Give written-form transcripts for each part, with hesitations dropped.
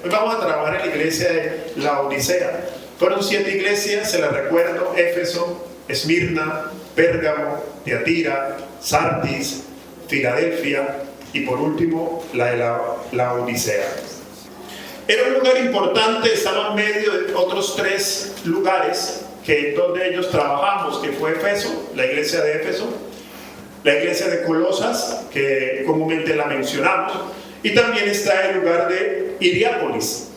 Hoy vamos a trabajar en la iglesia de Laodicea. Fueron 7 iglesias, se las recuerdo: Éfeso, Esmirna, Pérgamo, Tiatira, Sardis, Filadelfia y por último la de Laodicea. Era un lugar importante, estaba en medio de otros 3 lugares que 2 de ellos trabajamos, que fue Éfeso, la iglesia de Éfeso, la iglesia de Colosas, que comúnmente la mencionamos, y también está el lugar de Hierápolis.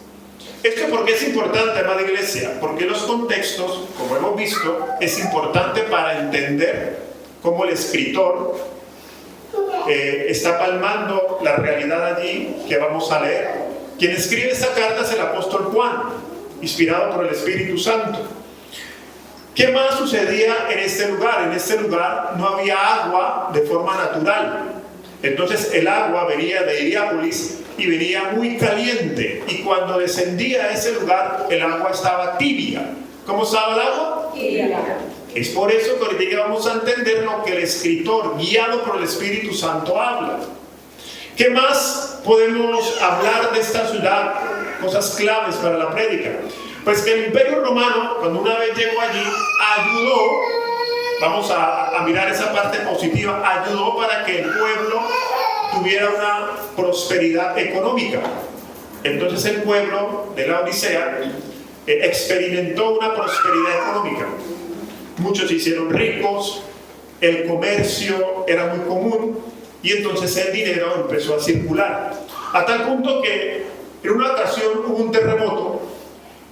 ¿Esto por qué es importante, amada iglesia? Porque los contextos, como hemos visto, es importante para entender cómo el escritor está palmando la realidad allí que vamos a leer. Quien escribe esta carta es el apóstol Juan, inspirado por el Espíritu Santo. ¿Qué más sucedía en este lugar? En este lugar no había agua de forma natural. Entonces el agua venía de Hierápolis y venía muy caliente. Y cuando descendía a ese lugar, el agua estaba tibia. ¿Cómo estaba el agua? Tibia. Es por eso que ahorita vamos a entender lo que el escritor, guiado por el Espíritu Santo, habla. ¿Qué más podemos hablar de esta ciudad? Cosas claves para la prédica. Pues que el Imperio Romano, cuando una vez llegó allí, ayudó, vamos a mirar esa parte positiva, ayudó para que el pueblo tuviera una prosperidad económica. Entonces el pueblo de Laodicea experimentó una prosperidad económica. Muchos se hicieron ricos, el comercio era muy común y entonces el dinero empezó a circular. A tal punto que en una ocasión hubo un terremoto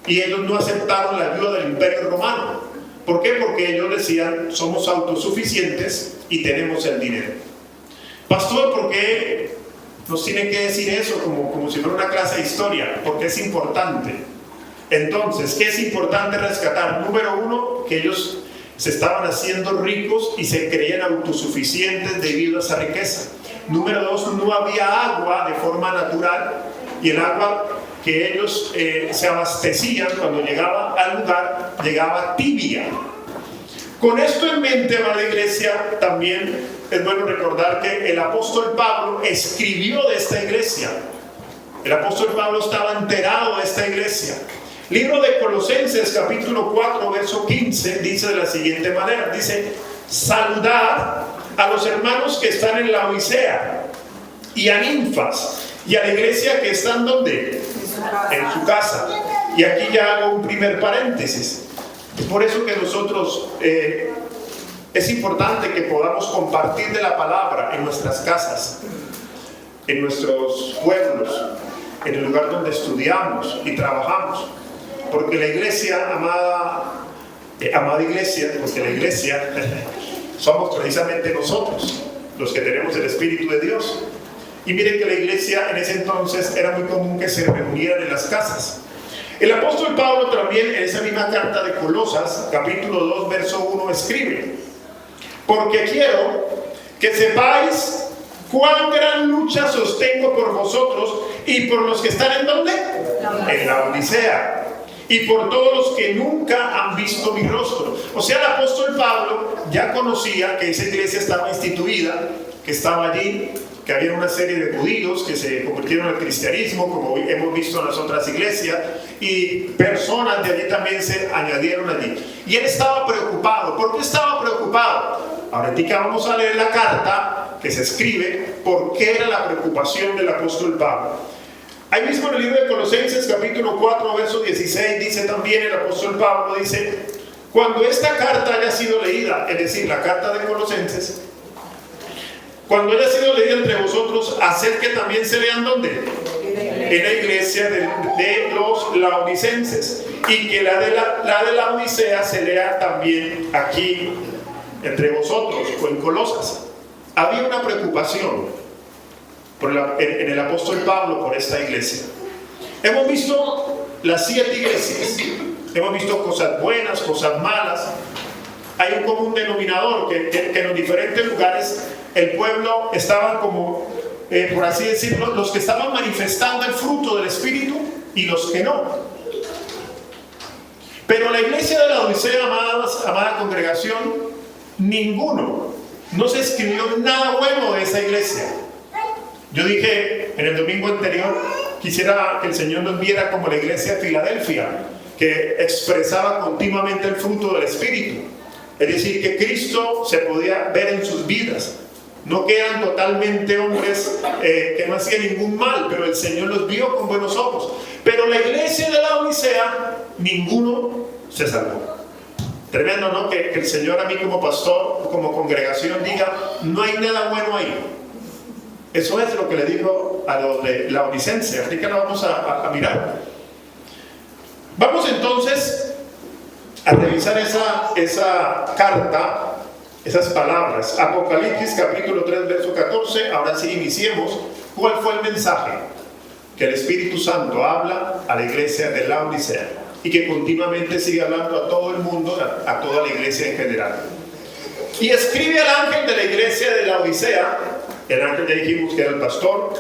y ellos no aceptaron la ayuda del Imperio Romano. ¿Por qué? Porque ellos decían: somos autosuficientes y tenemos el dinero. Pastor, ¿por qué nos tiene que decir eso como si fuera una clase de historia? Porque es importante. Entonces, ¿qué es importante rescatar? Número 1, que ellos se estaban haciendo ricos y se creían autosuficientes debido a esa riqueza. Número 2, no había agua de forma natural y el agua que ellos se abastecían cuando llegaba al lugar, llegaba tibia. Con esto en mente, amada iglesia, también es bueno recordar que el apóstol Pablo escribió de esta iglesia. El apóstol Pablo estaba enterado de esta iglesia. Libro de Colosenses, capítulo 4, verso 15, dice de la siguiente manera, dice: saludad a los hermanos que están en Laodicea y a Ninfas y a la iglesia que están ¿dónde? En su casa. Y aquí ya hago un primer paréntesis. Es por eso que nosotros es importante que podamos compartir de la palabra en nuestras casas, en nuestros pueblos, en el lugar donde estudiamos y trabajamos. Porque la iglesia, amada iglesia, porque la iglesia somos precisamente nosotros, los que tenemos el Espíritu de Dios. Y miren que la iglesia en ese entonces era muy común que se reunieran en las casas. El apóstol Pablo también en esa misma carta de Colosas, capítulo 2, verso 1, escribe: porque quiero que sepáis cuán gran lucha sostengo por vosotros y por los que están ¿en dónde? En Laodicea. Y por todos los que nunca han visto mi rostro. O sea, el apóstol Pablo ya conocía que esa iglesia estaba instituida, que estaba allí, que había una serie de judíos que se convirtieron al cristianismo, como hemos visto en las otras iglesias, y personas de allí también se añadieron allí. Y él estaba preocupado. ¿Por qué estaba preocupado? Ahorita vamos a leer la carta que se escribe, por qué era la preocupación del apóstol Pablo. Ahí mismo en el libro de Colosenses, capítulo 4, verso 16, dice también el apóstol Pablo, dice: cuando esta carta haya sido leída, es decir, la carta de Colosenses, cuando haya sido leída entre vosotros, haced que también se lean ¿dónde? En la iglesia de los laodicenses, y que la de Laodicea se lea también aquí entre vosotros o en Colosas. Había una preocupación en el apóstol Pablo por esta iglesia. Hemos visto las 7 iglesias, hemos visto cosas buenas, cosas malas. Hay un común denominador que en los diferentes lugares el pueblo estaba como, por así decirlo, los que estaban manifestando el fruto del Espíritu y los que no. Pero la iglesia de Laodicea, amada congregación, no se escribió nada bueno de esa iglesia. Yo dije en el domingo anterior quisiera que el Señor nos viera como la iglesia de Filadelfia, que expresaba continuamente el fruto del Espíritu. Es decir, que Cristo se podía ver en sus vidas. No que eran totalmente hombres que no hacían ningún mal, pero el Señor los vio con buenos ojos. Pero la iglesia de la Odisea, ninguno se salvó. Tremendo, ¿no? Que el Señor a mí como pastor, como congregación, diga, no hay nada bueno ahí. Eso es lo que le dijo a los de la Odicense. Así que lo vamos a mirar. Vamos entonces a revisar esa carta, esas palabras. Apocalipsis capítulo 3, verso 14. Ahora sí iniciemos. ¿Cuál fue el mensaje que el Espíritu Santo habla a la iglesia de la Odisea? Y que continuamente sigue hablando a todo el mundo, a toda la iglesia en general. Y escribe al ángel de la iglesia de la Odisea. El ángel ya dijimos que era el pastor.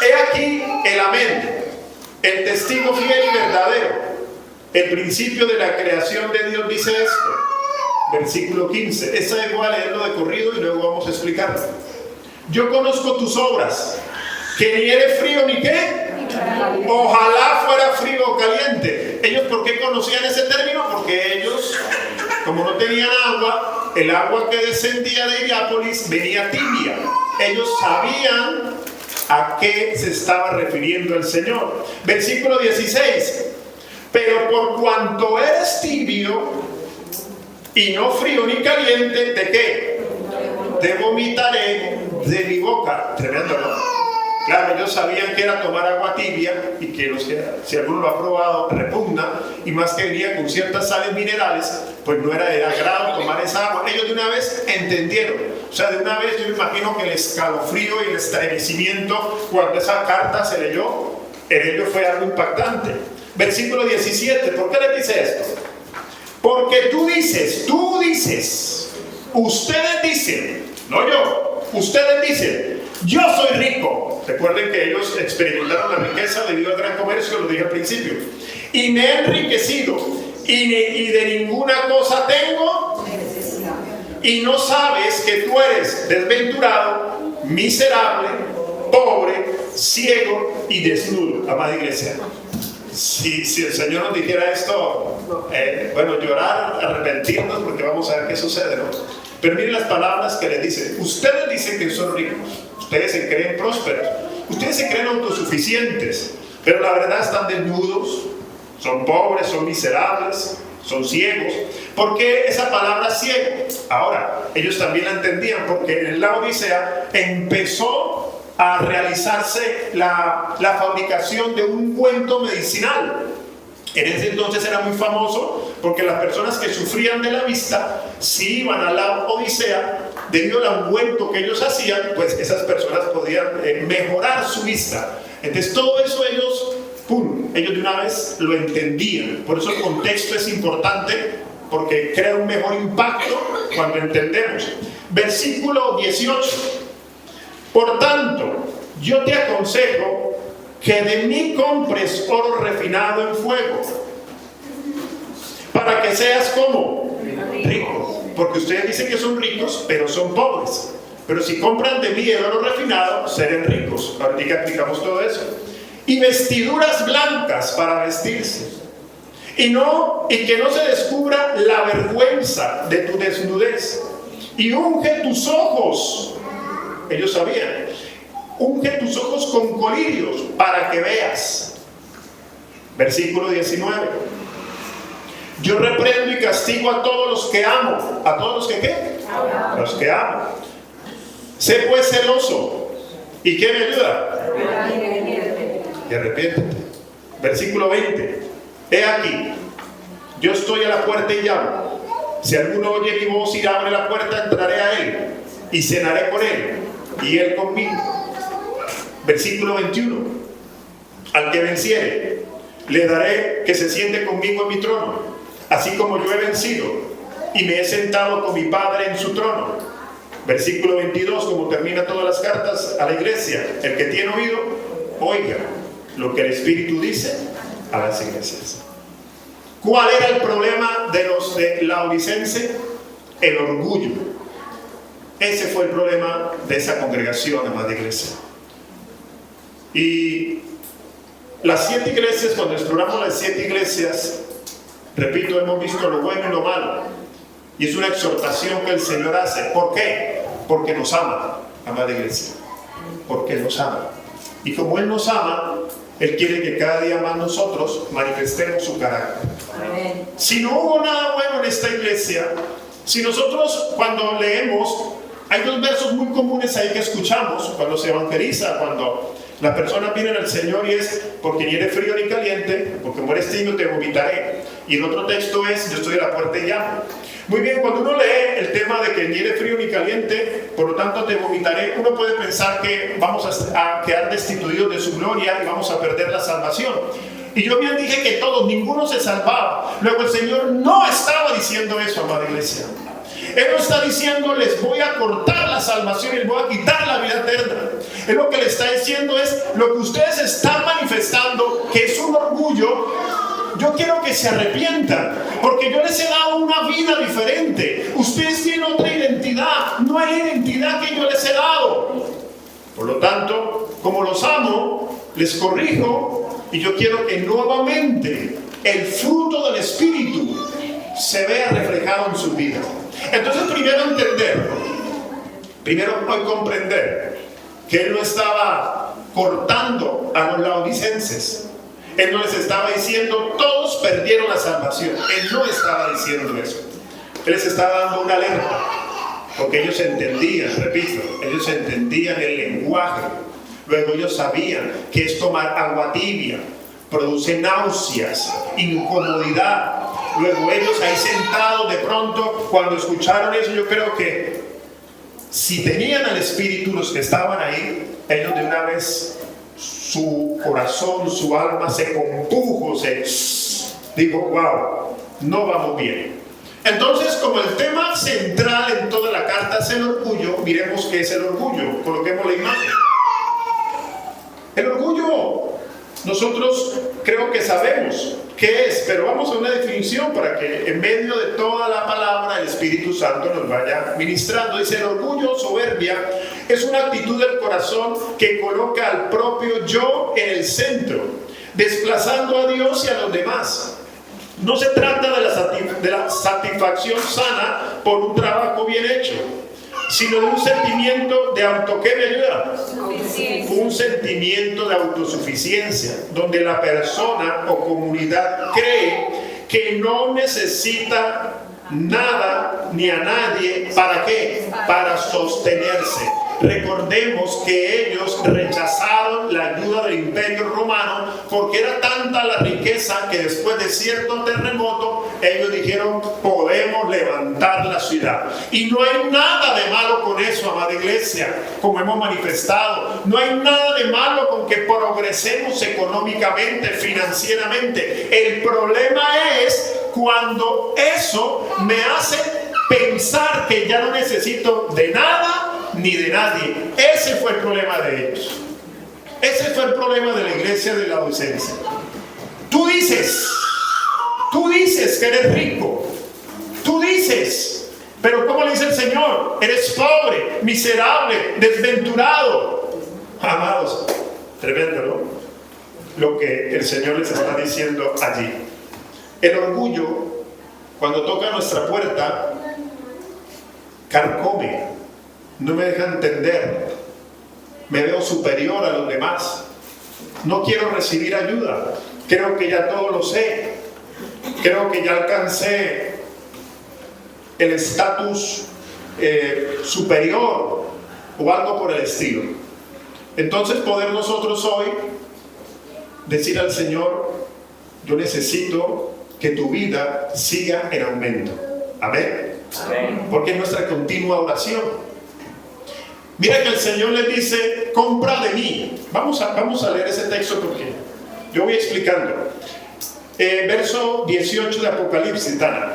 He aquí el amén, el testigo fiel y verdadero, el principio de la creación de Dios dice esto. Versículo 15. Esta voy a leerlo de corrido y luego vamos a explicarlo. Yo conozco tus obras, que ni eres frío ni qué. Ojalá fuera frío o caliente. ¿Ellos por qué conocían ese término? Porque ellos, como no tenían agua, el agua que descendía de Hierápolis venía tibia. Ellos sabían a qué se estaba refiriendo el Señor. Versículo 16. Pero por cuanto eres tibio y no frío ni caliente, ¿de qué? Te vomitaré de mi boca. Tremendo, ¿no? Claro, ellos sabían que era tomar agua tibia y que si alguno lo ha probado, repugna, y más que venía con ciertas sales minerales, pues no era de agrado tomar esa agua. Ellos de una vez entendieron. O sea, de una vez yo me imagino que el escalofrío y el estremecimiento cuando esa carta se leyó, en ellos fue algo impactante. Versículo 17, ¿por qué les dice esto? Porque tú dices, ustedes dicen, no yo, ustedes dicen, yo soy rico. Recuerden que ellos experimentaron la riqueza debido al gran comercio, lo dije al principio. Y me he enriquecido y de ninguna cosa tengo necesidad. Y no sabes que tú eres desventurado, miserable, pobre, ciego y desnudo. Amada iglesia, si el Señor nos dijera esto, bueno, llorar, arrepentirnos, porque vamos a ver qué sucede, ¿no? Pero miren las palabras que les dice. Ustedes dicen que son ricos, ustedes se creen prósperos, ustedes se creen autosuficientes, pero la verdad están desnudos, son pobres, son miserables, son ciegos. ¿Por qué esa palabra ciego? Ahora, ellos también la entendían, porque en la Odisea empezó a realizarse la fabricación de un ungüento medicinal. En ese entonces era muy famoso porque las personas que sufrían de la vista, si iban a la Odisea, debido al ungüento que ellos hacían, pues esas personas podían mejorar su vista. Entonces todo eso ellos de una vez lo entendían. Por eso el contexto es importante, porque crea un mejor impacto cuando entendemos. Versículo 18. Por tanto, yo te aconsejo que de mí compres oro refinado en fuego, para que seas como rico. Porque ustedes dicen que son ricos, pero son pobres. Pero si compran de mí el oro refinado, serán ricos. Ahorita explicamos todo eso. Y vestiduras blancas para vestirse. Y que no se descubra la vergüenza de tu desnudez. Y unge tus ojos. Ellos sabían. Unge tus ojos con colirios para que veas. Versículo 19. Yo reprendo y castigo a todos los que amo. ¿A todos los que qué? Los que amo. Sé pues celoso. ¿Y qué me ayuda? Y arrepiéntete. Versículo 20. He aquí, yo estoy a la puerta y llamo. Si alguno oye mi voz y abre la puerta, entraré a él y cenaré con él y él conmigo. Versículo 21. Al que venciere, le daré que se siente conmigo en mi trono, así como yo he vencido y me he sentado con mi Padre en su trono. Versículo 22, como termina todas las cartas a la iglesia. El que tiene oído, oiga lo que el Espíritu dice a las iglesias. ¿Cuál era el problema de los de Laodicense? El orgullo. Ese fue el problema de esa congregación, amada iglesia. Y Las 7 iglesias, cuando exploramos las 7 iglesias, repito, hemos visto lo bueno y lo malo. Y es una exhortación que el Señor hace. ¿Por qué? Porque nos ama, amada iglesia. Porque nos ama. Y como Él nos ama, Él quiere que cada día más nosotros manifestemos su carácter. Amén. Si no hubo nada bueno en esta iglesia, si nosotros cuando leemos, hay 2 versos muy comunes ahí que escuchamos cuando se evangeliza, cuando las personas vienen al Señor, y es: porque ni eres frío ni caliente, porque mueres tibio te vomitaré. Y el otro texto es: yo estoy a la puerta y llamo. Muy bien, cuando uno lee el tema de que ni eres frío ni caliente, por lo tanto te vomitaré, uno puede pensar que vamos a quedar destituidos de su gloria y vamos a perder la salvación. Y yo bien dije que todos, ninguno se salvaba. Luego el Señor no estaba diciendo eso, amada iglesia. Él no está diciendo: les voy a cortar la salvación y les voy a quitar la vida eterna. Él lo que le está diciendo es: lo que ustedes están manifestando, que es un orgullo, yo quiero que se arrepientan, porque yo les he dado una vida diferente. Ustedes tienen otra identidad, no es la identidad que yo les he dado. Por lo tanto, como los amo, les corrijo, y yo quiero que nuevamente el fruto del Espíritu se vea reflejado en su vida. Entonces, primero entender, primero hoy comprender que Él no estaba cortando a los laodicenses. Él no les estaba diciendo: todos perdieron la salvación. Él no estaba diciendo eso. Él les estaba dando una alerta, porque ellos entendían, repito, ellos entendían el lenguaje. Luego ellos sabían que es tomar agua tibia, produce náuseas, incomodidad. Luego ellos ahí sentados, de pronto, cuando escucharon eso, yo creo que si tenían al Espíritu los que estaban ahí, ellos de una vez, su corazón, su alma se compuso, dijo: wow, no vamos bien. Entonces, como el tema central en toda la carta es el orgullo, miremos qué es el orgullo. Coloquemos la imagen. El orgullo, nosotros creo que sabemos qué es, pero vamos a una definición para que en medio de toda la palabra el Espíritu Santo nos vaya ministrando. Dice: el orgullo, soberbia, es una actitud del corazón que coloca al propio yo en el centro, desplazando a Dios y a los demás. No se trata de la satisfacción sana por un trabajo bien hecho, sino de un sentimiento de ¿qué me ayuda? Un sentimiento de autosuficiencia, donde la persona o comunidad cree que no necesita nada ni a nadie. ¿Para qué? Para sostenerse. Recordemos que ellos rechazaron la ayuda del Imperio Romano porque era tanta la riqueza que después de cierto terremoto ellos dijeron: podemos levantar la ciudad. Y no hay nada de malo con eso, amada iglesia, como hemos manifestado. No hay nada de malo con que progresemos económicamente, financieramente. El problema es cuando eso me hace pensar que ya no necesito de nada ni de nadie. Ese fue el problema de ellos. Ese fue el problema de la iglesia de Laodicea. Tú dices que eres rico. Tú dices, pero ¿cómo le dice el Señor? Eres pobre, miserable, desventurado. Amados, tremendo, ¿no? Lo que el Señor les está diciendo allí. El orgullo, cuando toca nuestra puerta, carcome. No me deja entender, me veo superior a los demás, no quiero recibir ayuda, creo que ya todo lo sé, creo que ya alcancé el estatus superior o algo por el estilo. Entonces poder nosotros hoy decir al Señor: yo necesito que tu vida siga en aumento. Amén. Amén. Porque es nuestra continua oración. Mira que el Señor les dice: compra de mí. Vamos a leer ese texto porque yo voy explicando. Verso 18 de Apocalipsis, Dana.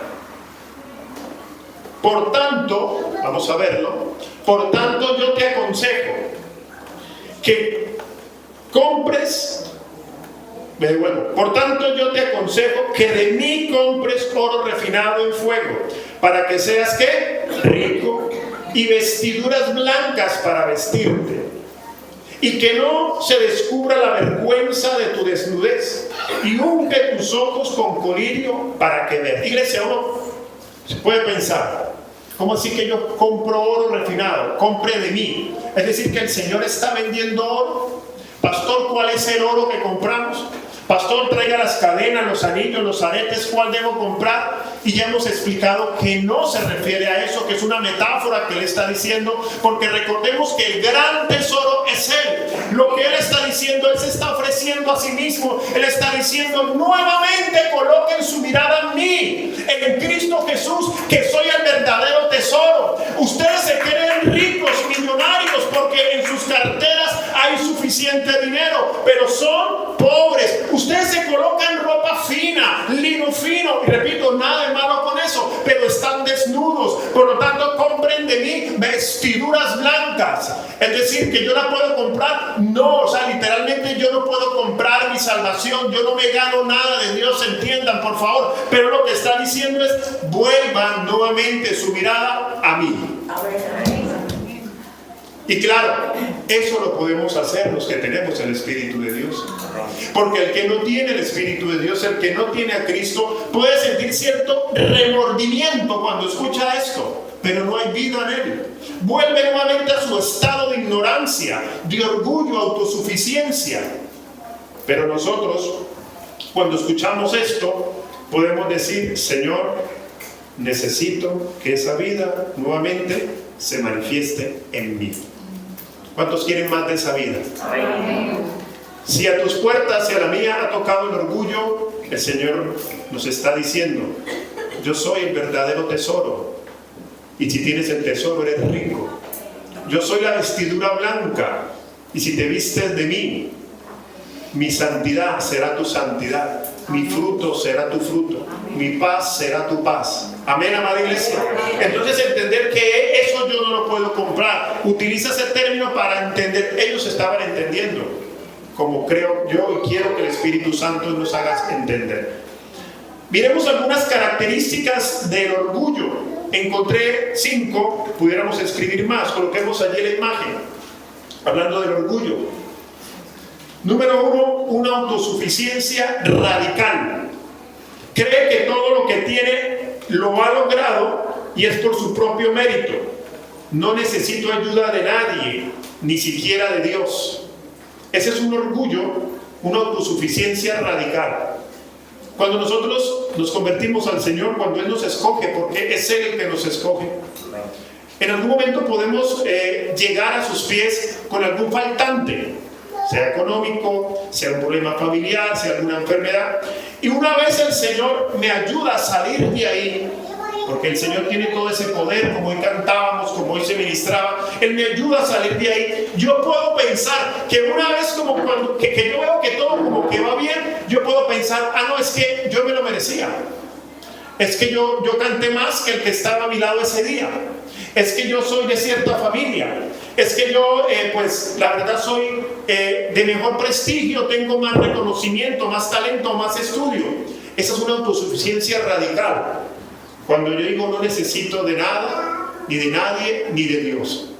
Por tanto, vamos a verlo. Por tanto, yo te aconsejo que compres. Bueno, por tanto, yo te aconsejo que de mí compres oro refinado en fuego, para que seas ¿qué? Rico, y vestiduras blancas para vestirte, y que no se descubra la vergüenza de tu desnudez, y unge tus ojos con colirio para que veas. Iglesia, uno se puede pensar, ¿cómo así que yo compro oro refinado? Compre de mí. Es decir, que el Señor está vendiendo oro. Pastor, ¿cuál es el oro que compramos? Pastor, traiga las cadenas, los anillos, los aretes, ¿cuál debo comprar? Y ya hemos explicado que no se refiere a eso, que es una metáfora que él está diciendo, porque recordemos que el gran tesoro es él. Lo que él está diciendo, él se está ofreciendo a sí mismo. Él está diciendo, nuevamente coloquen su mirada en mí, en Cristo Jesús, que soy el verdadero tesoro. Ustedes se creen ricos, millonarios, porque en sus carteras hay suficiente dinero, pero son pobres. Ustedes se colocan ropa fina, lino fino, y repito, nada de malo con eso, pero están desnudos. Por lo tanto, compren de mí vestiduras blancas. Es decir, que yo la puedo comprar. No, o sea, literalmente yo no puedo comprar mi salvación. Yo no me gano nada de Dios, entiendan por favor. Pero lo que está diciendo es, vuelvan nuevamente su mirada a mí. Y claro, eso lo podemos hacer los que tenemos el Espíritu de Dios. Porque el que no tiene el Espíritu de Dios, el que no tiene a Cristo, puede sentir cierto remordimiento cuando escucha esto, pero no hay vida en él. Vuelve nuevamente a su estado de ignorancia, de orgullo, autosuficiencia. Pero nosotros, cuando escuchamos esto, podemos decir, Señor, necesito que esa vida nuevamente se manifieste en mí. ¿Cuántos quieren más de esa vida? Amén. Si a tus puertas y a la mía ha tocado el orgullo, el Señor nos está diciendo, yo soy el verdadero tesoro, y si tienes el tesoro eres rico. Yo soy la vestidura blanca, y si te vistes de mí, mi santidad será tu santidad, mi fruto será tu fruto, mi paz será tu paz. Amén, amada iglesia. Entonces entender que eso yo no lo puedo comprar. Utiliza ese término para entender. Ellos estaban entendiendo, como creo yo y quiero que el Espíritu Santo nos haga entender. Miremos algunas características del orgullo. Encontré 5, pudiéramos escribir más. Coloquemos allí la imagen, hablando del orgullo. Número 1, una autosuficiencia radical. Cree que todo lo que tiene lo ha logrado y es por su propio mérito. No necesito ayuda de nadie, ni siquiera de Dios. Ese es un orgullo, una autosuficiencia radical. Cuando nosotros nos convertimos al Señor, cuando Él nos escoge, porque es Él el que nos escoge, en algún momento podemos llegar a sus pies con algún faltante, sea económico, sea un problema familiar, sea alguna enfermedad. Y una vez el Señor me ayuda a salir de ahí, porque el Señor tiene todo ese poder, como hoy cantábamos, como hoy se ministraba, Él me ayuda a salir de ahí. Yo puedo pensar que una vez como cuando que yo veo que todo como que va bien, yo puedo pensar, no, es que yo me lo merecía. Es que yo canté más que el que estaba a mi lado ese día. Es que yo soy de cierta familia. Es que yo, pues la verdad soy de mejor prestigio, tengo más reconocimiento, más talento, más estudio. Esa es una autosuficiencia radical. Cuando yo digo no necesito de nada, ni de nadie, ni de Dios.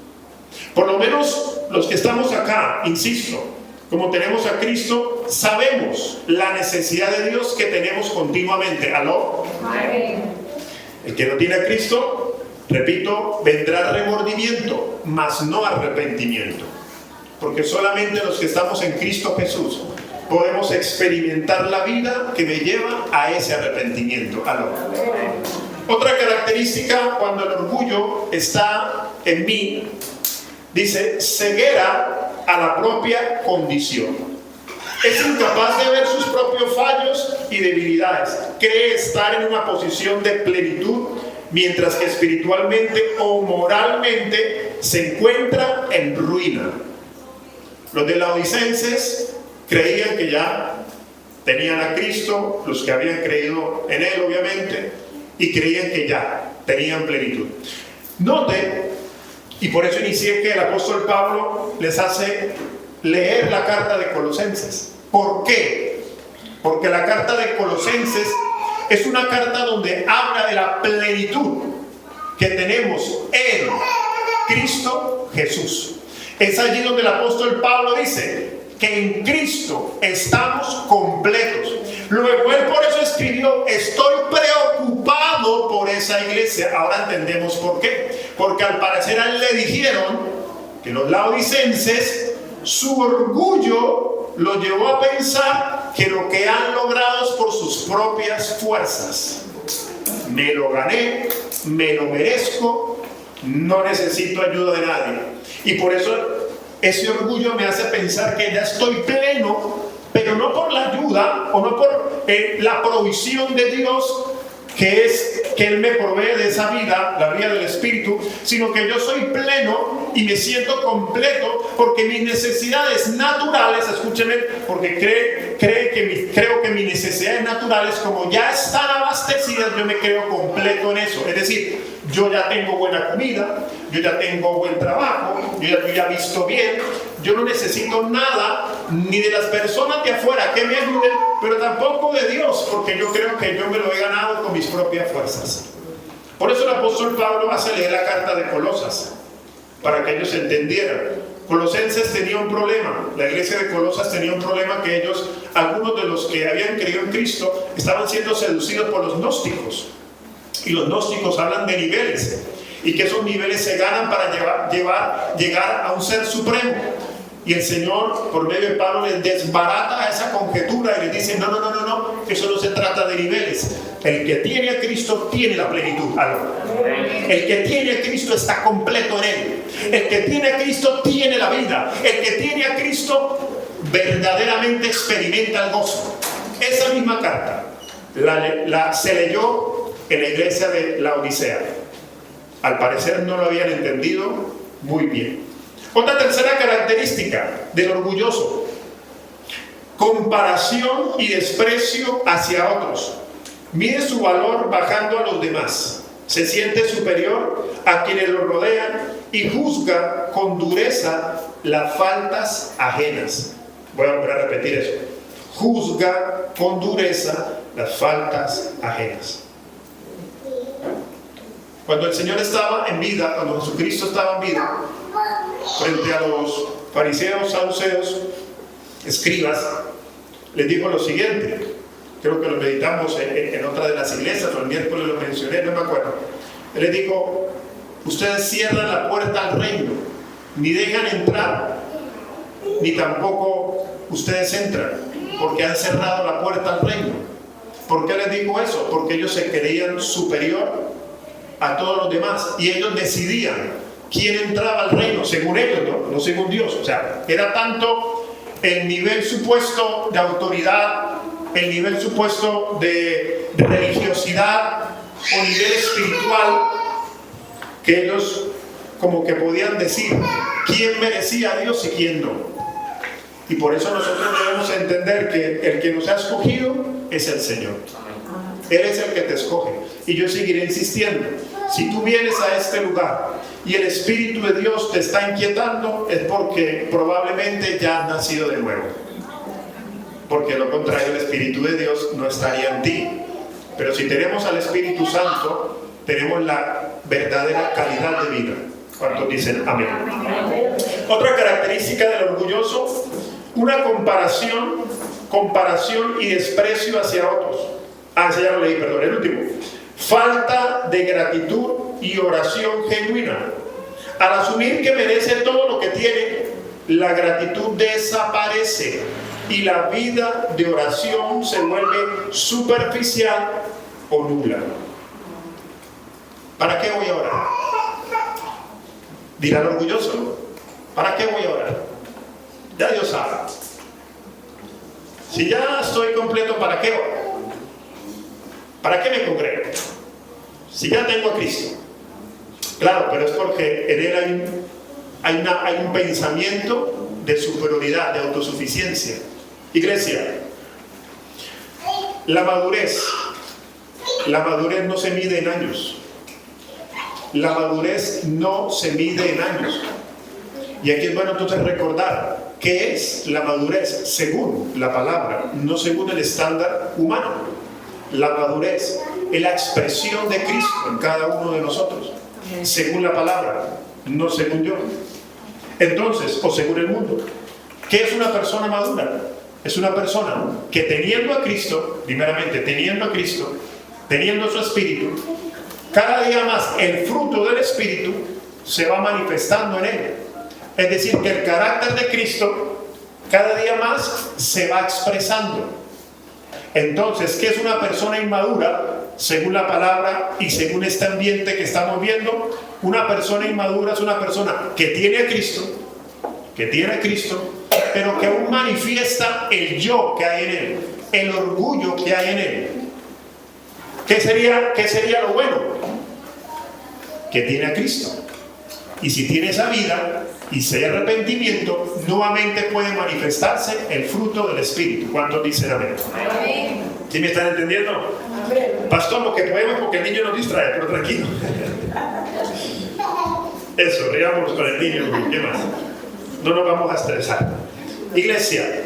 Por lo menos los que estamos acá, insisto, como tenemos a Cristo, sabemos la necesidad de Dios que tenemos continuamente. ¿Aló? El que no tiene a Cristo, repito, vendrá remordimiento, mas no arrepentimiento. Porque solamente los que estamos en Cristo Jesús podemos experimentar la vida que me lleva a ese arrepentimiento. ¿Aló? Otra característica cuando el orgullo está en mí, dice, ceguera a la propia condición. Es incapaz de ver sus propios fallos y debilidades. Cree estar en una posición de plenitud, mientras que espiritualmente o moralmente se encuentra en ruina. Los de Laodicenses creían que ya tenían a Cristo, los que habían creído en Él obviamente, y creían que ya tenían plenitud. Note, y por eso inicié que el apóstol Pablo les hace leer la carta de Colosenses. ¿Por qué? Porque la carta de Colosenses es una carta donde habla de la plenitud que tenemos en Cristo Jesús. Es allí donde el apóstol Pablo dice que en Cristo estamos completos. Luego él por eso escribió: estoy preocupado por esa iglesia. Ahora entendemos por qué. Porque al parecer a él le dijeron que los laodicenses, su orgullo lo llevó a pensar que lo que han logrado es por sus propias fuerzas. Me lo gané, me lo merezco, no necesito ayuda de nadie. Y por eso ese orgullo me hace pensar que ya estoy pleno, pero no por la ayuda o no por la provisión de Dios, que es que Él me provee de esa vida, la vida del Espíritu, sino que yo soy pleno y me siento completo porque mis necesidades naturales, escúchenme, porque creo que mis necesidades naturales, como ya están abastecidas, yo me creo completo en eso. Es decir, yo ya tengo buena comida, yo ya tengo buen trabajo, yo ya visto bien, yo no necesito nada ni de las personas de afuera que me ayuden, pero tampoco de Dios, porque yo creo que yo me lo he ganado con mis propias fuerzas. Por eso el apóstol Pablo hace leer la carta de Colosas, para que ellos entendieran. Colosenses tenía un problema, la iglesia de Colosas tenía un problema, que ellos, algunos de los que habían creído en Cristo, estaban siendo seducidos por los gnósticos. Y los gnósticos hablan de niveles, y que esos niveles se ganan para llegar a un ser supremo. Y el Señor, por medio de Pablo, les desbarata esa conjetura y les dice: no, eso no se trata de niveles. El que tiene a Cristo tiene la plenitud. El que tiene a Cristo está completo en Él. El que tiene a Cristo tiene la vida. El que tiene a Cristo verdaderamente experimenta el gozo. Esa misma carta se leyó en la iglesia de la Odisea. Al parecer no lo habían entendido muy bien. Otra tercera característica del orgulloso: comparación y desprecio hacia otros. Mide su valor bajando a los demás. Se siente superior a quienes lo rodean y juzga con dureza las faltas ajenas. Voy a volver a repetir eso. Juzga con dureza las faltas ajenas. Cuando el Señor estaba en vida, cuando Jesucristo estaba en vida, frente a los fariseos, saduceos, escribas, les dijo lo siguiente. Creo que lo meditamos en otra de las iglesias, o el miércoles lo mencioné, no me acuerdo. Él les dijo: ustedes cierran la puerta al reino, ni dejan entrar, ni tampoco ustedes entran, porque han cerrado la puerta al reino. ¿Por qué les dijo eso? Porque ellos se creían superior a todos los demás, y ellos decidían quién entraba al reino, según ellos, no según Dios. O sea, era tanto el nivel supuesto de autoridad, el nivel supuesto de religiosidad o nivel espiritual, que ellos como que podían decir quién merecía a Dios y quién no. Y por eso nosotros debemos entender que el que nos ha escogido es el Señor. Él es el que te escoge. Y yo seguiré insistiendo: si tú vienes a este lugar y el Espíritu de Dios te está inquietando, es porque probablemente ya has nacido de nuevo. Porque de lo contrario, el Espíritu de Dios no estaría en ti. Pero si tenemos al Espíritu Santo, tenemos la verdadera calidad de vida. ¿Cuántos dicen amén? Otra característica del orgulloso: una comparación y desprecio hacia otros. Ese ya lo leí, perdón, el último. Falta de gratitud y oración genuina. Al asumir que merece todo lo que tiene, la gratitud desaparece y la vida de oración se vuelve superficial o nula. ¿Para qué voy a orar? Dirá el orgulloso: ¿para qué voy a orar? Ya Dios sabe. Si ya estoy completo, ¿para qué oro? ¿Para qué me congrego? Si ya tengo a Cristo. Claro, pero es porque en Él hay un pensamiento de superioridad, de autosuficiencia. Iglesia, la madurez no se mide en años. La madurez no se mide en años. Y aquí es bueno entonces recordar qué es la madurez según la palabra, no según el estándar humano. La madurez es la expresión de Cristo en cada uno de nosotros, según la palabra, no según yo. Entonces, o según el mundo, ¿qué es una persona madura? Es una persona que teniendo a Cristo, primeramente teniendo a Cristo, teniendo su espíritu, cada día más el fruto del espíritu se va manifestando en él. Es decir, que el carácter de Cristo cada día más se va expresando. Entonces, ¿qué es una persona inmadura? Según la palabra y según este ambiente que estamos viendo, una persona inmadura es una persona que tiene a Cristo, pero que aún manifiesta el yo que hay en él, el orgullo que hay en él. ¿Qué sería lo bueno? Que tiene a Cristo. Y si tiene esa vida y si hay arrepentimiento, nuevamente puede manifestarse el fruto del Espíritu. ¿Cuántos dicen amén? Amén. ¿Sí me están entendiendo? Amén. Pastor, lo que podemos porque el niño nos distrae, pero tranquilo. Eso, riámonos con el niño, ¿qué más? No nos vamos a estresar. Iglesia,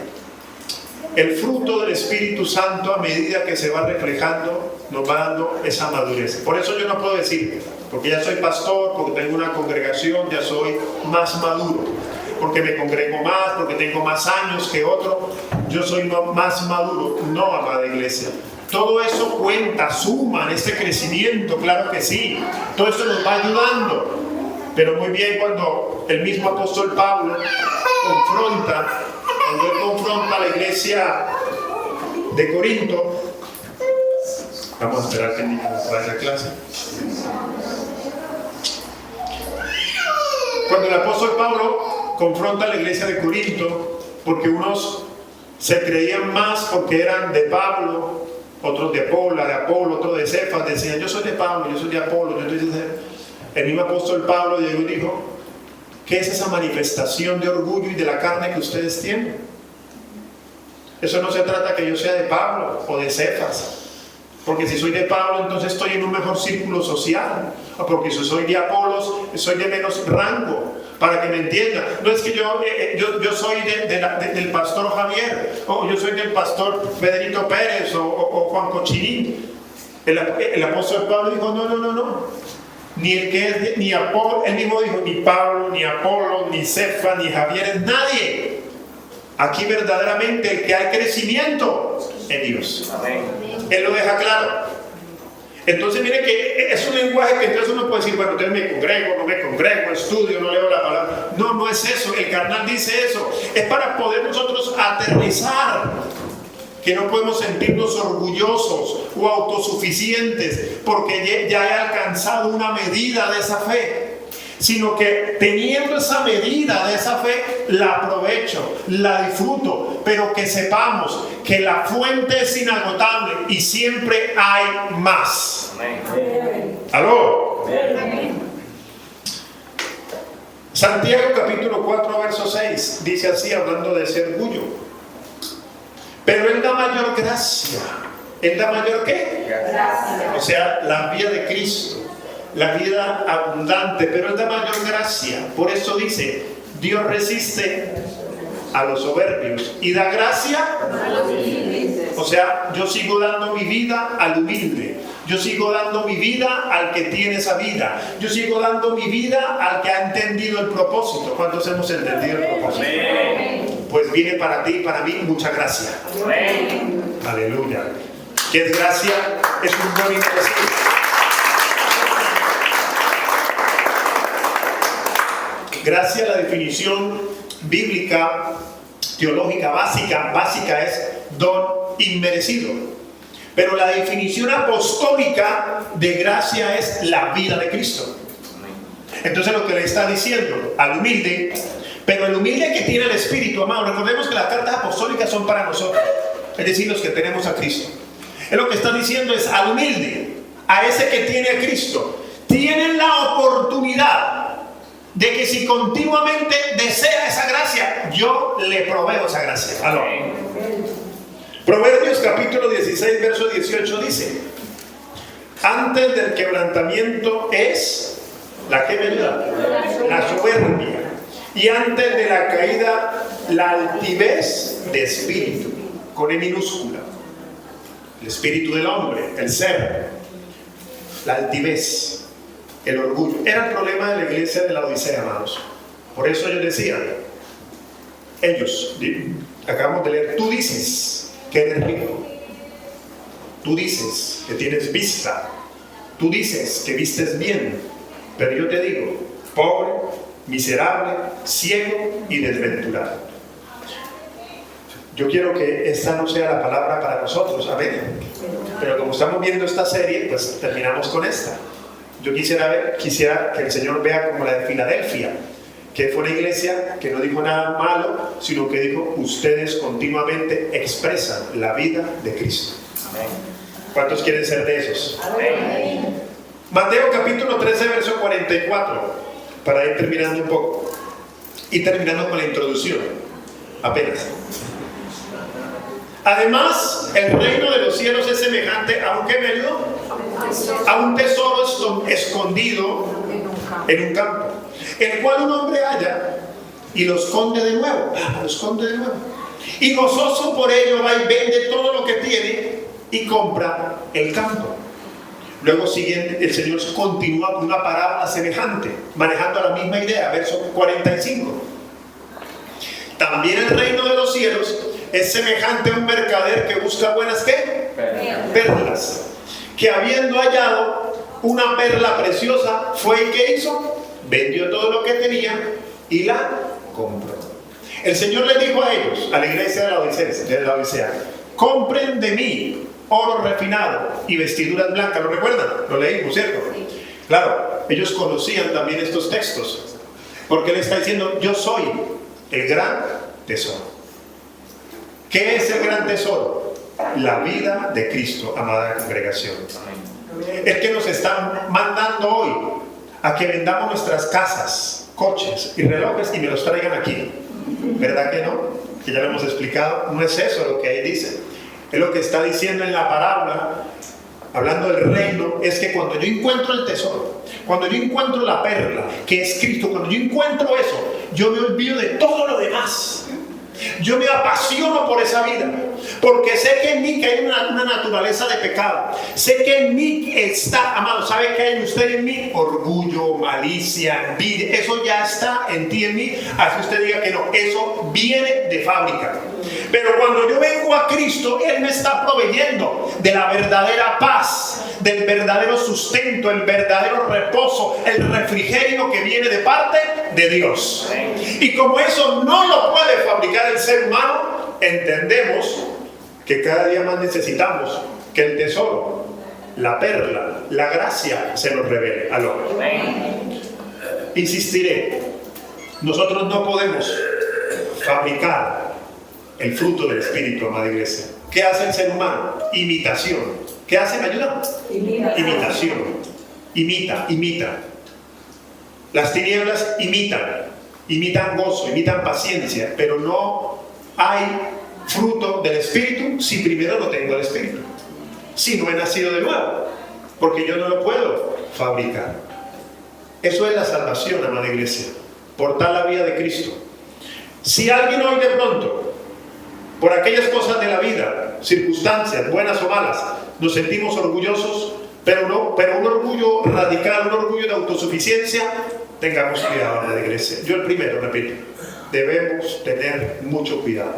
el fruto del Espíritu Santo, a medida que se va reflejando, nos va dando esa madurez. Por eso yo no puedo decir, porque ya soy pastor, porque tengo una congregación, ya soy más maduro, porque me congrego más, porque tengo más años que otro, yo soy más maduro. No, amada iglesia. Todo eso cuenta, suma en este crecimiento, claro que sí. Todo eso nos va ayudando. Pero muy bien, cuando el mismo apóstol Pablo confronta a la iglesia de Corinto, vamos a esperar que el niño vaya a clase. Cuando el apóstol Pablo confronta a la iglesia de Corinto, porque unos se creían más porque eran de Pablo, otros de Apolo, otros de Cefas, decían yo soy de Pablo, yo soy de Apolo, yo soy de Cefas. El mismo apóstol Pablo llegó y dijo, ¿qué es esa manifestación de orgullo y de la carne que ustedes tienen? Eso no se trata que yo sea de Pablo o de Cefas, porque si soy de Pablo entonces estoy en un mejor círculo social, o porque si soy de Apolos soy de menos rango, para que me entiendan. No es que yo soy del pastor Javier, o yo soy del pastor Pedrito Pérez o Juan Cochinín. El apóstol Pablo dijo no. Ni el que es ni Apolo, él mismo dijo, ni Pablo, ni Apolo, ni Cefa, ni Javier, es nadie. Aquí verdaderamente el que hay crecimiento en Dios. Amén. Él lo deja claro. Entonces mire que es un lenguaje que entonces uno puede decir, bueno, entonces me congrego, no me congrego, estudio, no leo la palabra. No es eso, el carnal dice eso. Es para poder nosotros aterrizar. Que no podemos sentirnos orgullosos o autosuficientes porque ya he alcanzado una medida de esa fe, sino que teniendo esa medida de esa fe, la aprovecho, la disfruto, pero que sepamos que la fuente es inagotable y siempre hay más. Amén. ¿Aló? Amén. Santiago capítulo 4 verso 6 dice así, hablando de ese orgullo. Pero Él da mayor gracia. ¿Él da mayor qué? Gracia. O sea, la vida de Cristo, la vida abundante, pero Él da mayor gracia. Por eso dice, Dios resiste a los soberbios y da gracia a los humildes. O sea, yo sigo dando mi vida al humilde. Yo sigo dando mi vida al que tiene esa vida. Yo sigo dando mi vida al que ha entendido el propósito. ¿Cuántos hemos entendido el propósito? Amén. Pues viene para ti y para mí mucha gracia. Amén. Aleluya. ¿Qué es gracia? Es un buen inmerecido. Gracia, la definición bíblica, teológica básica es don inmerecido. Pero la definición apostólica de gracia es la vida de Cristo. Entonces lo que le está diciendo al humilde, pero el humilde que tiene el Espíritu, amado, recordemos que las cartas apostólicas son para nosotros, es decir, los que tenemos a Cristo. Es lo que está diciendo es al humilde, a ese que tiene a Cristo, tienen la oportunidad de que si continuamente desea esa gracia, yo le proveo esa gracia. ¿Aló? Proverbios capítulo 16 verso 18 dice, antes del quebrantamiento es la que me ayuda, la soberbia, y antes de la caída la altivez de espíritu, con E minúscula, el espíritu del hombre, el ser, la altivez, el orgullo. Era el problema de la iglesia de la Odisea, amados. Por eso ellos decían, acabamos de leer, tú dices que eres rico, tú dices que tienes vista, tú dices que vistes bien, pero yo te digo, pobre, miserable, ciego y desventurado. Yo quiero que esta no sea la palabra para nosotros, amén. Pero como estamos viendo esta serie, pues terminamos con esta. Yo quisiera que el Señor vea como la de Filadelfia, que fue una iglesia que no dijo nada malo, sino que dijo, ustedes continuamente expresan la vida de Cristo. Amén. ¿Cuántos quieren ser de esos? Amén. Mateo capítulo 13, verso 44, para ir terminando un poco, y terminando con la introducción, apenas. Además, el reino de los cielos es semejante a un, ¿qué me ayudó? A un tesoro escondido en un campo, el cual un hombre halla y lo esconde de nuevo. Y gozoso por ello va y vende todo lo que tiene y compra el campo. Luego siguiente, el Señor continúa con una parábola semejante, manejando la misma idea, verso 45. También el reino de los cielos es semejante a un mercader que busca buenas, ¿qué? Perlas. Que habiendo hallado una perla preciosa, fue y ¿qué hizo? Vendió todo lo que tenía y la compró. El Señor les dijo a ellos, a la iglesia de la Odisea, compren de mí oro refinado y vestiduras blancas. ¿Lo recuerdan? Lo leímos, ¿cierto? Claro, ellos conocían también estos textos, porque Él está diciendo, yo soy el gran tesoro. ¿Qué es el gran tesoro? La vida de Cristo, amada congregación. Es que nos están mandando hoy a que vendamos nuestras casas, coches y relojes y me los traigan aquí. ¿Verdad que no? Que ya lo hemos explicado. No es eso lo que ahí dice. Es lo que está diciendo en la parábola, hablando del reino, es que cuando yo encuentro el tesoro, cuando yo encuentro la perla, que es Cristo, cuando yo encuentro eso, yo me olvido de todo lo demás. Yo me apasiono por esa vida, porque sé que en mí que hay una naturaleza de pecado. Sé que en mí está, amado, ¿sabe qué hay en usted y en mí? Orgullo, malicia, envidia. Eso ya está en ti y en mí. Así usted diga que no, eso viene de fábrica. Pero cuando yo vengo a Cristo, Él me está proveyendo de la verdadera paz, del verdadero sustento, el verdadero reposo, el refrigerio que viene de parte de Dios. Y como eso no lo puede fabricar el ser humano, entendemos que cada día más necesitamos que el tesoro, la perla, la gracia se nos revele al hombre. Insistiré, nosotros no podemos fabricar el fruto del Espíritu, amada iglesia. ¿Qué hace el ser humano? Imitación. ¿Qué hace? ¿Me ayuda? Imitación. Imita. Las tinieblas imitan gozo, imitan paciencia, pero no hay fruto del Espíritu si primero no tengo el Espíritu, si no he nacido de nuevo, porque yo no lo puedo fabricar. Eso es la salvación, amada iglesia, portar la vida de Cristo. Si alguien hoy de pronto, por aquellas cosas de la vida, circunstancias buenas o malas, nos sentimos orgullosos, pero un orgullo radical, un orgullo de autosuficiencia, tengamos cuidado, amada iglesia. Yo el primero, repito, debemos tener mucho cuidado,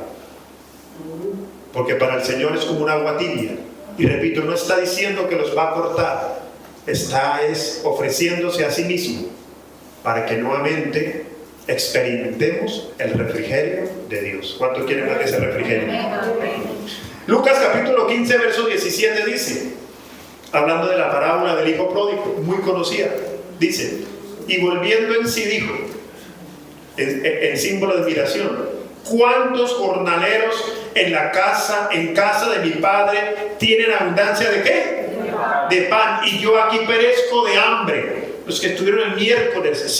porque para el Señor es como un agua tibia. Y repito, no está diciendo que los va a cortar, está ofreciéndose a sí mismo para que nuevamente experimentemos el refrigerio de Dios. ¿Cuántos quieren más de ese refrigerio? Lucas capítulo 15 verso 17 dice, hablando de la parábola del hijo pródigo, muy conocida, dice, y volviendo en sí dijo, en símbolo de admiración, ¿cuántos jornaleros en casa de mi padre tienen abundancia de qué? De pan, y yo aquí perezco de hambre. Los que estuvieron el miércoles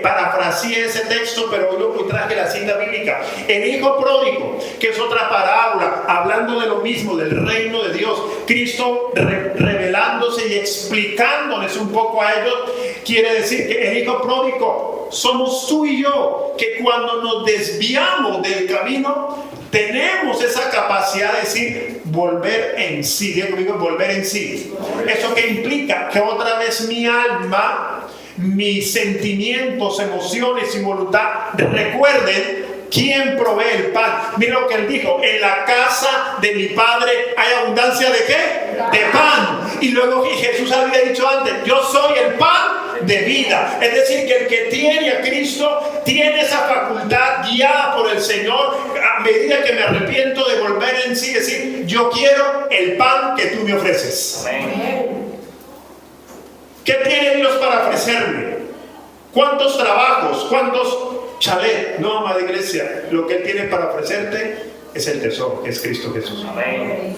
parafraseé ese texto, pero hoy traje la cita bíblica. El hijo pródigo, que es otra parábola, hablando de lo mismo, del reino de Dios. Cristo revelándose y explicándoles un poco a ellos, quiere decir que el hijo pródigo somos tú y yo, que cuando nos desviamos del camino, tenemos esa capacidad de decir, volver en sí. Digo conmigo, volver en sí. Eso que implica que otra vez mi alma mis sentimientos, emociones y voluntad recuerden quién provee el pan. Mira lo que él dijo: en la casa de mi padre hay abundancia ¿de qué? De pan. Y luego Jesús había dicho antes: yo soy el pan de vida. Es decir, que el que tiene a Cristo tiene esa facultad guiada por el Señor. A medida que me arrepiento de volver en sí, decir: yo quiero el pan que tú me ofreces. Amén. ¿Qué tiene Dios para ofrecerme? ¿Cuántos trabajos? ¿Cuántos chalets? No, amada iglesia, lo que Él tiene para ofrecerte es el tesoro, que es Cristo Jesús. Amén.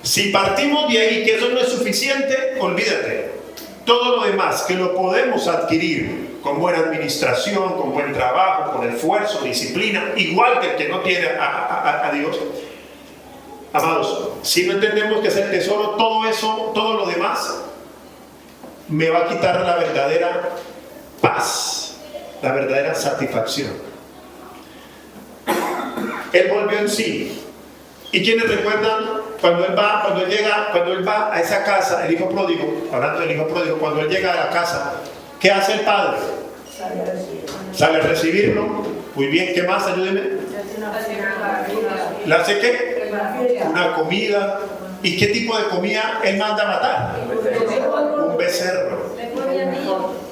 Si partimos de ahí que eso no es suficiente, olvídate. Todo lo demás que lo podemos adquirir con buena administración, con buen trabajo, con esfuerzo, disciplina, igual que el que no tiene a Dios. Amados, si no entendemos que es el tesoro, todo eso, todo lo demás me va a quitar la verdadera paz, la verdadera satisfacción. Él volvió en sí. ¿Y quiénes recuerdan cuando él va a esa casa, el hijo pródigo, hablando del hijo pródigo, cuando él llega a la casa, ¿qué hace el padre? Sale a recibirlo. Muy bien, ¿qué más? Ayúdenme. ¿Le hace qué? Una comida. ¿Y qué tipo de comida él manda a matar? Un becerro.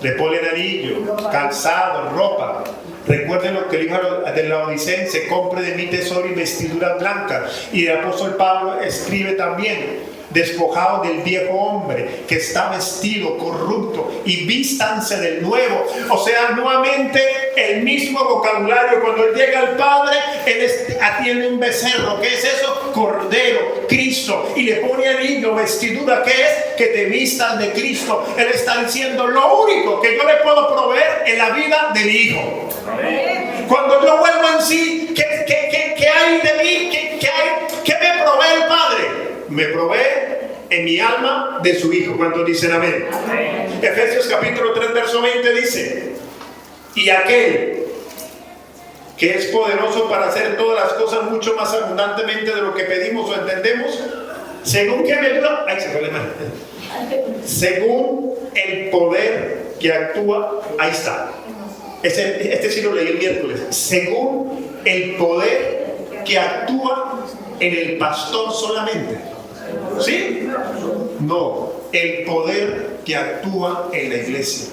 Le ponen anillo, calzado, ropa. Recuerden lo que el hijo de la Odicense: compre de mí tesoro y vestiduras blancas. Y el apóstol Pablo escribe también: despojados del viejo hombre que está vestido, corrupto, y vístanse del nuevo. O sea, nuevamente el mismo vocabulario. Cuando él llega al Padre, él atiende un becerro. ¿Qué es eso? Cordero, Cristo. Y le pone anillo, vestidura. ¿Qué es? Que te vistan de Cristo. Él está diciendo: lo único que yo le puedo proveer en la vida de mi hijo. Cuando yo vuelvo en sí, ¿qué hay de mí? ¿Qué me provee el Padre? Me provee en mi alma de su Hijo. ¿Cuántos dicen amén? Amén. Efesios capítulo 3 verso 20 dice: y aquel que es poderoso para hacer todas las cosas mucho más abundantemente de lo que pedimos o entendemos, según que me ayuda, según el poder que actúa, ahí está. Este sí lo leí el miércoles. Según el poder que actúa en el pastor solamente. ¿Sí? No, el poder que actúa en la iglesia.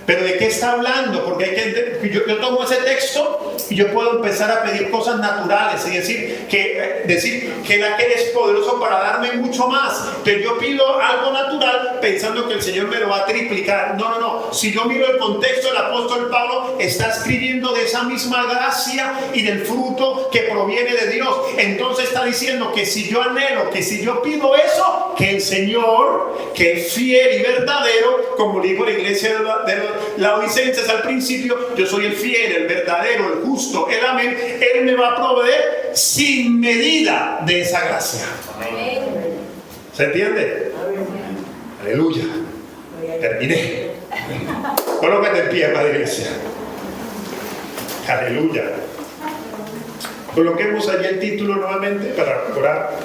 ¿Pero de qué está hablando? Porque hay que yo tomo ese texto y yo puedo empezar a pedir cosas naturales y decir que aquel es poderoso para darme mucho más. Pero yo pido algo natural pensando que el Señor me lo va a triplicar. No. Si yo miro el contexto, el apóstol Pablo está escribiendo de esa misma gracia y del fruto que proviene de Dios. Entonces está diciendo que si yo anhelo, que si yo pido eso, que el Señor, que es fiel y verdadero, como dijo la iglesia de Laodicenses al principio: yo soy el fiel, el verdadero, el justo, el amén. Él me va a proveer sin medida de esa gracia. Amén. ¿Se entiende? Amén. Aleluya. Terminé. Colócate en pie, madre iglesia. Aleluya. Coloquemos allí el título nuevamente para orar.